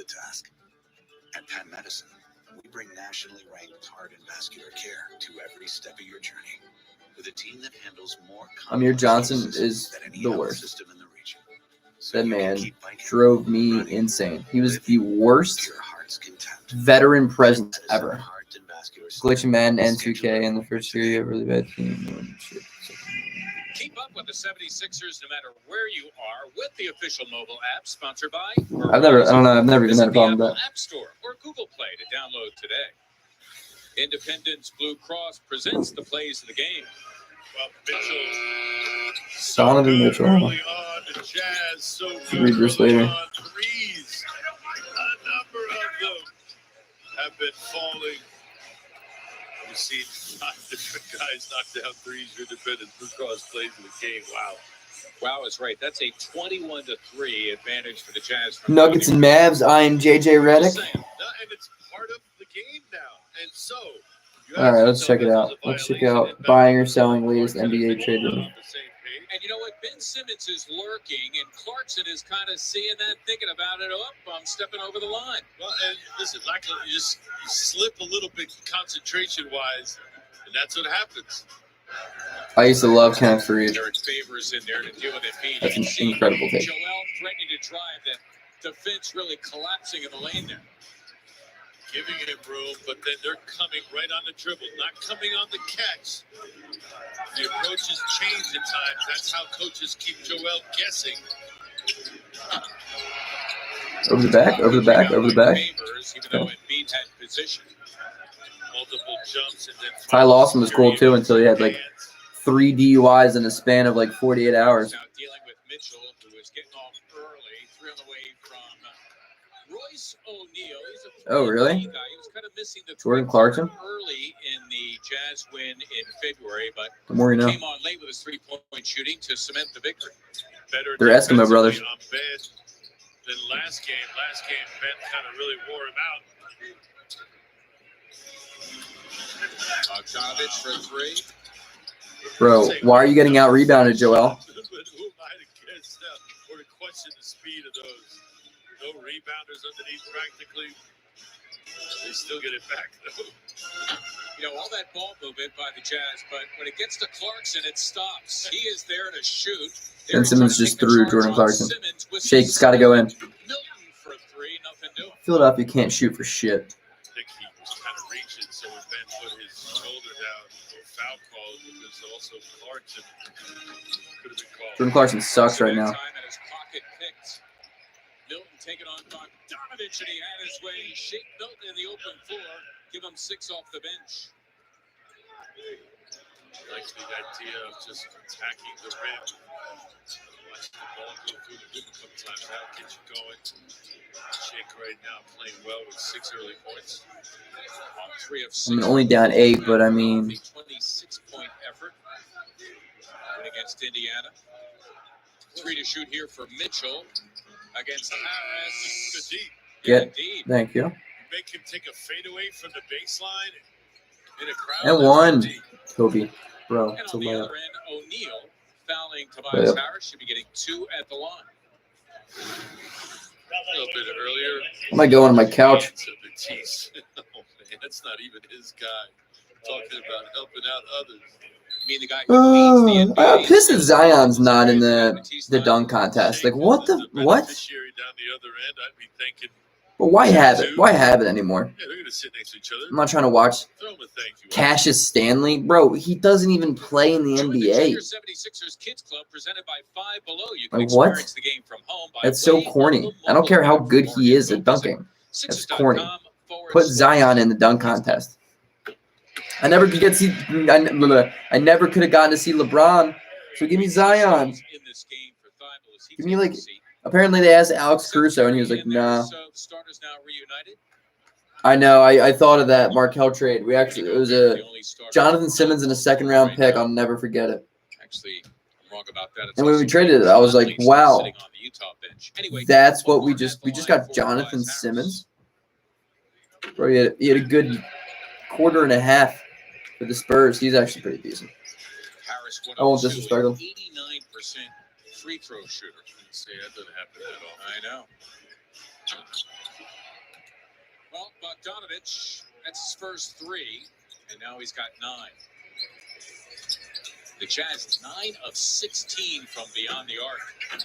Task. At Penn Medicine, we bring nationally ranked heart and vascular care to every step of your journey. With a team that handles more Amir Johnson is the worst. That man drove me insane. He was the worst veteran presence ever. Glitching Madden and 2K in the first year, you have a really bad team. Keep up with the 76ers no matter where you are with the official mobile app sponsored by I've never even had a problem with that. App Store or Google Play to download today. Independence Blue Cross presents the plays of the game. Well, Mitchell. Donovan Mitchell. Early on, the Jazz so good Read this early later. on. Threes. A number of them have been falling. We've seen 5 different guys knock down threes for defenders across plays in the game. Wow. Wow is right. That's a 21-3 advantage for the Jazz. Nuggets and Mavs eyeing JJ Redick. And it's part of the game now. And so, All right, let's check it out. Let's check out buying or selling latest NBA trade rumors. And you know what? Ben Simmons is lurking, and Clarkson is kind of seeing that, thinking about it. Oh, I'm stepping over the line. Well, and listen, like you slip a little bit concentration-wise, and that's what happens. I used to love Kenneth Faried. Eric Favors in there to deal with Embiid. That's an incredible take. Joel threatening to drive, the defense really collapsing in the lane there. Giving him room, but then they're coming right on the dribble, not coming on the catch. The approaches change at times. That's how coaches keep Joel guessing. Over the back, over the back, over the back. Favors, even though Embiid had position. Multiple jumps and then Ty Lawson was cool too until he had like 3 DUIs in a span of like 48 hours. Now dealing with Mitchell, who was getting off early, 3 on the way from Royce O'Neal. He's a Oh, really? guy. He was kind of missing the Jordan Clarkson? early in the Jazz win in February, but The more you know. came on late with his 3-point shooting to cement the victory. Better They're Eskimo brothers. on Ben than last game. Last game, Ben kind of really wore him out. Bogdanovich for 3. Bro, why are you getting out rebounded, Joel? But who am I to guess or to question the speed of those? No rebounders underneath practically. They still get it back, though. You know, all that ball movement by the Jazz, but when it gets to Clarkson, it stops. He is there to shoot. Ben Simmons just threw Jordan Clarkson. Shake's got to go in. Milton for 3, nothing doing. Philadelphia can't shoot for shit. I think he was kind of reaching, so when Ben put his shoulder down, foul called because also Clarkson could have been called. Jordan Clarkson sucks right now. Time and his pocket picked. Milton taking on Bogdanovich, and he had his way. Shake Milton in the open floor. Give him 6 off the bench. Like the idea of just attacking the rim. Watch the ball go through the hoop sometimes. That'll get you going. Shake right now playing well with 6 early points. On 3 of 6. I mean, only down 8, but I mean, 26-point effort win against Indiana. 3 to shoot here for Mitchell against Harris. get. Indeed. Thank you. Make him take a fadeaway from the baseline in a crowd. And one. Kobe, bro, And it's a on the layup. other end, O'Neal fouling Tobias Layup. Harris. Should be getting 2 at the line. A little bit earlier. I might go on my couch. It's a Batiste. Oh, man, that's not even his guy. Talking about helping out others. You mean the guy who leads the I'm NBA? pissed that Zion's not in the dunk contest. Like, what the what? Beneficiary down the other end, I'd be thinking, But why have it? Why have it anymore? yeah, they're going to sit next to each other. I'm not trying to watch Throw him a thank you. Cassius Stanley, bro. He doesn't even play in the Join the NBA. Junior 76ers Kids Club presented by Five Below. You can Like, what? experience the game from home by That's so way corny. of the I don't care how mobile good app he or is at info dunking. visit That's corny. Sixers.com/. Put Zion in the dunk contest. I never could get to see. I never could have gotten to see LeBron. So give me Zion. In this game for Thibulus. He Give me, takes like, a seat. Apparently they asked Alex Caruso and he was like, "Nah." So the starters now reunited. I know. I thought of that Markel trade. It was a Jonathan Simmons and a 2nd-round pick. I'll never forget it. Actually, I'm wrong about that. It's And when we also traded it, I was like, Conley wow. sitting on the Utah bench. Anyway, That's one what we more just at the line got for Jonathan Tobias Simmons. Bro, he had a good quarter and a half for the Spurs. He's actually pretty decent. Harris I won't disrespect him. 89% free throw shooter. See, that doesn't happen that often. I know. Well, Bogdanovich, that's his first 3, and now he's got 9. The Jazz 9 of 16 from beyond the arc.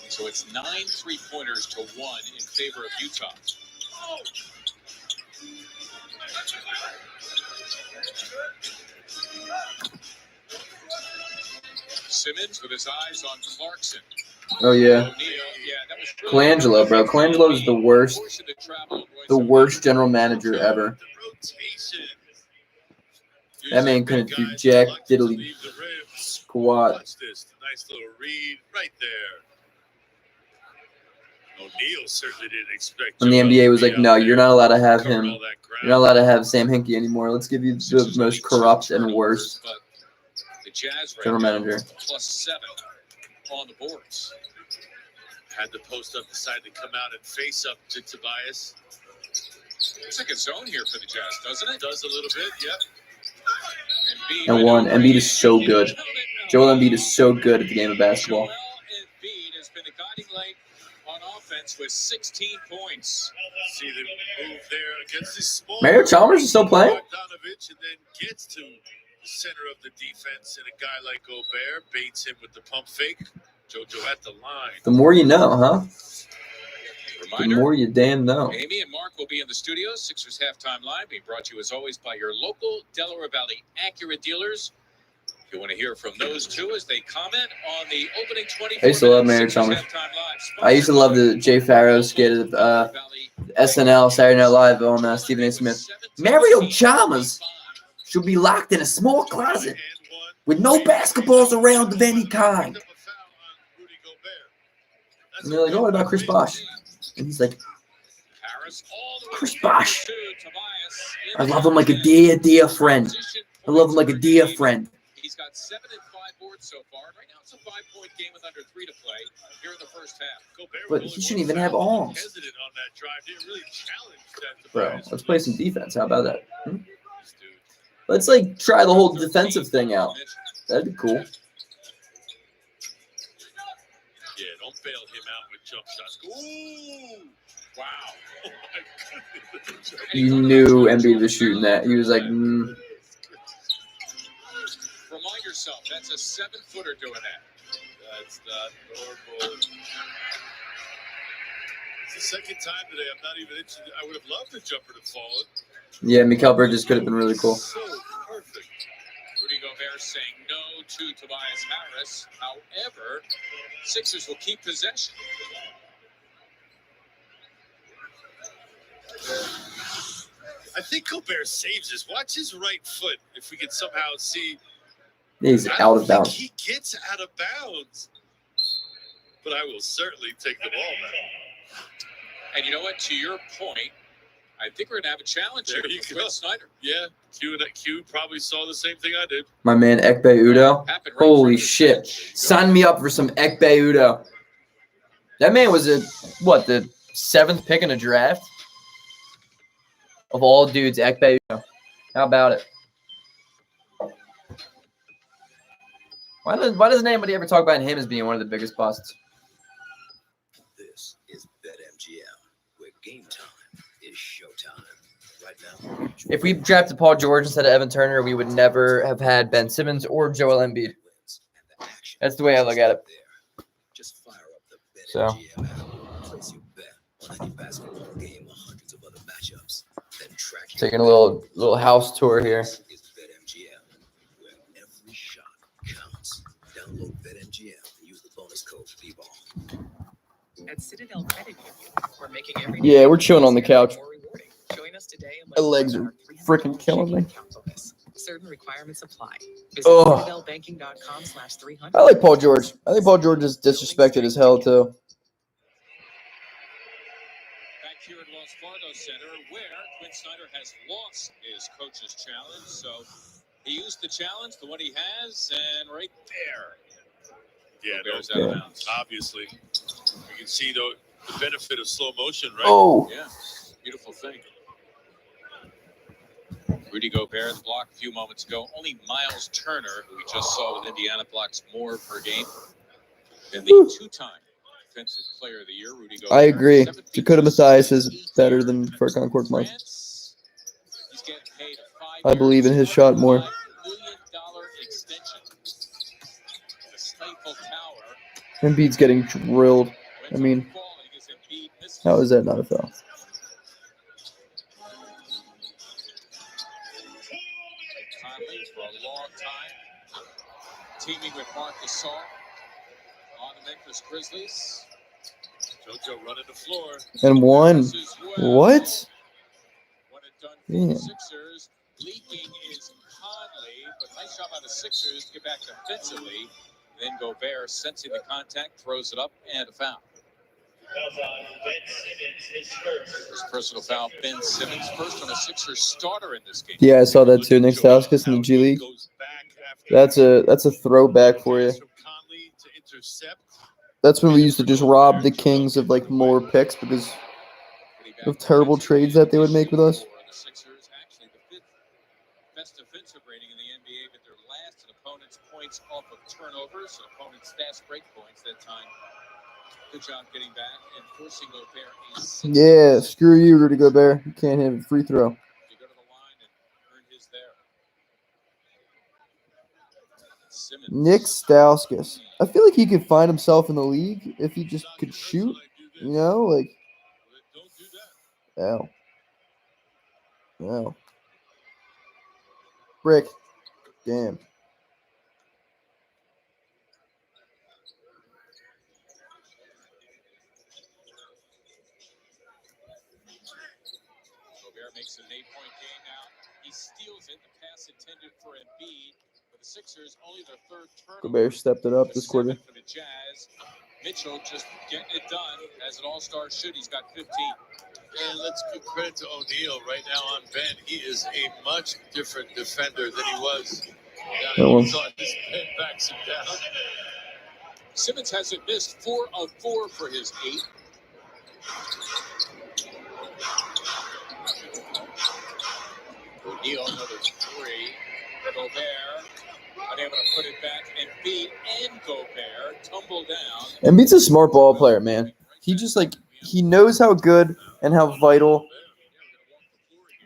So it's 9 3-pointers to 1 in favor of Utah. Simmons with his eyes on Clarkson. Oh yeah, O'Neal, yeah, that was really Colangelo, bro. Colangelo is the worst portion of travel of Royce general O'Neal. manager ever. The rotation. That man couldn't do jack diddly squat. Watch this. Nice little read right there. O'Neal certainly didn't expect. And the NBA was like, no, you're not allowed to have him. You're not allowed to have Sam Hinkie anymore. Let's give you the most corrupt and worst The Jazz general manager. +7 on the boards. Had the post up, decided to come out and face up to Tobias. Looks like a zone here for the Jazz, doesn't it? Does a little bit, yep. And one, Embiid is so good. Joel Embiid is so good at the game of basketball. Joel Embiid has been a guiding light on offense with 16 points. See the move there against this small. Mario Chalmers is still playing? Bogdanovich, and then gets to the center of the defense, and a guy like Gobert baits him with the pump fake. JoJo at the line. The more you know, huh? Reminder, the more you damn know. Amy and Mark will be in the studio. Sixers Halftime Live being brought to you as always by your local Delaware Valley Acura dealers. If you want to hear from those two as they comment on the opening 24 I used to love minutes, Mario Sixers Chalmers. Halftime Live. I used to love the Jay Farrow skit of SNL, Saturday Night Live on Stephen A. Smith. Mario Chalmers should be locked in a small closet with no basketballs around of any kind. And they're like, oh, what about Chris Bosh? And he's like, Chris Bosh. I love him like a dear, dear friend. I love him like a dear friend. He's got 7 and 5 boards so far. Right now it's a 5-point game with under 3 to play here in the first half. But he shouldn't even have arms. Bro, let's play some defense. How about that? Let's, like, try the whole defensive thing out. That'd be cool. Yeah, don't bail him out with jump shots. Ooh! Wow. Oh my goodness. You knew Embiid was shooting that. He was like, Remind yourself, that's a 7-footer doing that. That's not normal. It's the second time today. I'm not even interested. I would have loved the jumper to fall. Yeah, Mikal Bridges could have been really cool. So perfect. Rudy Gobert saying no to Tobias Harris. However, Sixers will keep possession. I think Gobert saves this. Watch his right foot. If we can somehow see. He's out of bounds. He gets out of bounds. But I will certainly take the ball now. And you know what? To your point, I think we're going to have a challenge here There you for go. Quinn Snyder. Yeah, Q probably saw the same thing I did. My man Ekpe Udoh. Happened right Holy in front of the shit. bench. Sign me up for some Ekpe Udoh. That man was the 7th pick in a draft? Of all dudes, Ekpe Udoh. How about it? Why doesn't anybody ever talk about him as being one of the biggest busts? This is BetMGM, where game time is showtime. Right now, If we drafted Paul George instead of Evan Turner, we would never have had Ben Simmons or Joel Embiid. That's the way I look at it. just fire up the So. BetMGM app. Place your bet on any basketball game or hundreds of other matchups. Then track your Taking a little house tour here. This is BetMGM, where every shot counts. Download BetMGM and use the bonus code FBALL. At Citadel Credit Union, we're making every Yeah, we're chilling on the couch. more rewarding. Join us today and My legs are freaking killing me. Certain requirements apply. Visit Ugh. citadelbanking.com/300. I like Paul George. I think Paul George is disrespected as hell, too. Back here at Wells Fargo Center, where Quinn Snyder has lost his coach's challenge. So he used the challenge, the one he has, and right there. Yeah, Gobert's no, out of bounds. obviously. You can see the benefit of slow motion, right? Oh. Yeah, beautiful thing. Rudy Gobert blocked a few moments ago. Only Miles Turner, who we just saw with Indiana, blocks more per game than the two-time Defensive Player of the Year, Rudy Gobert. I agree. 7 feet Dakota Mathias is 8 better years. than Furkan Korkmaz. He's getting paid a 5 I believe in his shot more. $5 million extension. The Stifle Tower. Embiid's getting drilled. I mean, how is that not a foul? Conley for a long time, teaming with Marc Gasol on the Memphis Grizzlies. JoJo running the floor. And one. This is well. What? When it done for Damn. the Sixers, leaking is Conley. shot by the Sixers to get back defensively. Then Gobert, sensing the contact, throws it up and a foul. First personal foul, Ben Simmons, first on a Sixers starter in this game. Yeah, I saw that too. Nick Stauskas in the G League. That's a throwback for you. That's when we used to just rob the Kings of like more picks because of terrible trades that they would make with us. The Sixers, actually the fifth best defensive rating in the NBA, but they're last in opponents' points off of turnovers, and opponents' fast break points that time. Good job getting back and forcing Gobert a 6. Yeah, screw you, Rudy Gobert. You can't hit a free throw. You go to the line and earn his there. Simmons. Nick Stauskas. I feel like he could find himself in the league if he just could shoot. You know, like. Ow. Ow. Brick. Damn. Gobert makes it an 8-point game now. He steals it. The pass intended for Embiid. For the Sixers, only their third turnover. Gobert stepped it up this quarter. For the Jazz. Mitchell just getting it done as an all-star should. He's got 15. And let's give credit to O'Neal right now on Ben. He is a much different defender than he was. He thought this Ben backs him down. Simmons hasn't missed 4 of 4 for his 8. O'Neal, another 3. Gobert, unable to put it back. Embiid and Gobert tumble down. Embiid's a smart ball player, man. He just he knows how good and how vital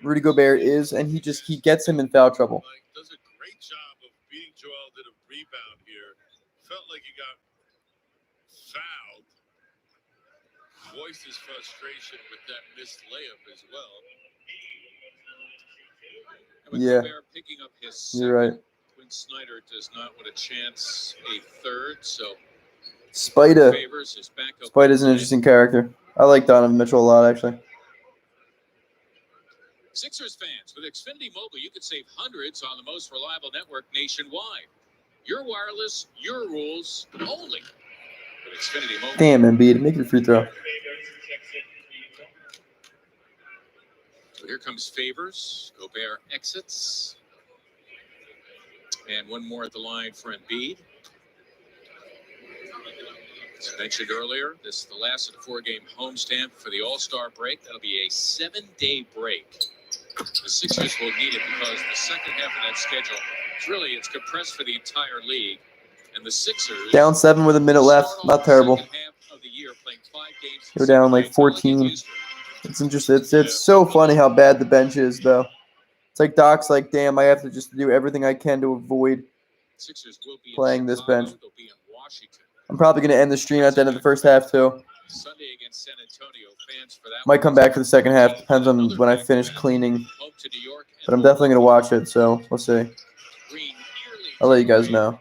Rudy Gobert is, and he gets him in foul trouble. Does a great job of beating Joel to the rebound here. Felt like he got fouled. Voiced his frustration with that missed layup as well. Yeah, picking up his you're right. Quinn Snyder does not want a chance a third, so Spida. favors his backup. Spida's an interesting character. I like Donovan Mitchell a lot, actually. Sixers fans, with Xfinity Mobile, you can save hundreds on the most reliable network nationwide. Your wireless, your rules, only with Xfinity Mobile. Damn, Embiid, make your free throw. So here comes Favors. Gobert exits. And one more at the line for Embiid. As mentioned earlier, this is the last of the 4-game homestand for the All-Star break. That'll be a 7-day break. The Sixers will need it because the second half of that schedule, it's compressed for the entire league. And the Sixers Down 7 with a minute left. Not terrible. They're down like 14. It's interesting. It's so funny how bad the bench is, though. It's like Doc's like, damn, I have to just do everything I can to avoid playing this bench. I'm probably going to end the stream at the end of the first half, too. Sunday against San Antonio. Fans for that Might come back for the second half. Depends on when I finish cleaning. But I'm definitely going to watch it, so we'll see. I'll let you guys know.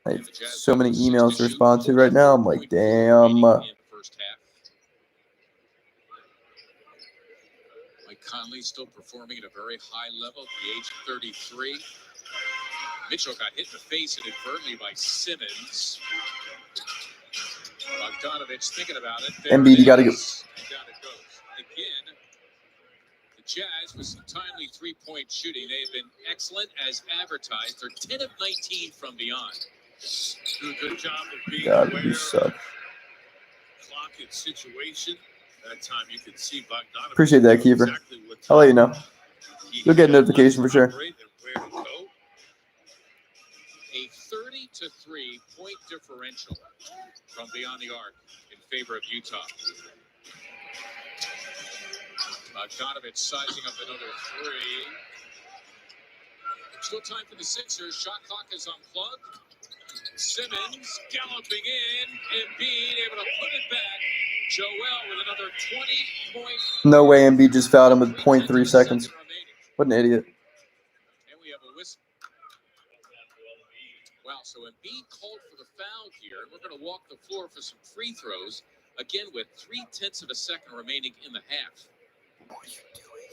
I have so many emails to respond to right now. I'm like, damn. Mike Conley still performing at a very high level at the age of 33. Mitchell got hit in the face inadvertently by Simmons. Bogdanovich thinking about it. Embiid, you got to go. Down it goes. Again, the Jazz with some timely three-point shooting. They have been excellent as advertised. They're 10 of 19 from beyond. Do a good job of being God, aware you suck. of clock and situation. That time you could see Bogdanovich. Appreciate that, Kiefer. Exactly I'll let you know. You'll get a notification for sure. A 30-3 point differential from beyond the arc in favor of Utah. Bogdanovich sizing up another 3. Still time for the Sixers. Shot clock is unplugged. Simmons galloping in. Embiid able to put it back. Joel with another 20-point. No way Embiid just fouled him with 0.3 seconds. What an idiot. And we have a whistle. Wow, so Embiid called for the foul here. And we're going to walk the floor for some free throws. Again, with 0.3 of a second remaining in the half. What are you doing?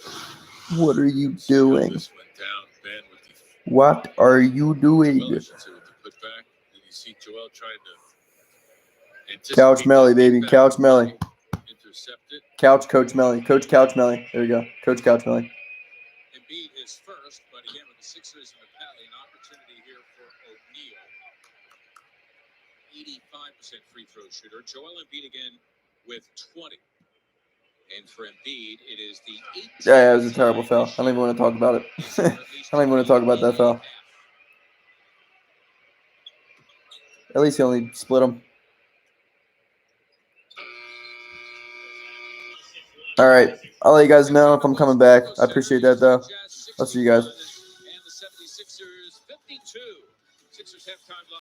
What are you doing? This went down, Ben, with the What are you doing? Well, I should say with the putback. Did you see Joel trying to anticipate Couch Melly, that baby. feedback? Couch Melly. Intercept it. Couch Coach Melly. Coach Couch Melly. There you go. Coach Couch Melly. Embiid is first, but again with the Sixers in the penalty, an opportunity here for O'Neal. 85% free throw shooter. Joel Embiid again with 20. And for Embiid, it is the 18th. Yeah, it was a terrible foul. I don't even want to talk about it. I don't even want to talk about that foul. At least he only split him. All right. I'll let you guys know if I'm coming back. I appreciate that, though. I'll see you guys. And the 76ers 52. Sixers halftime.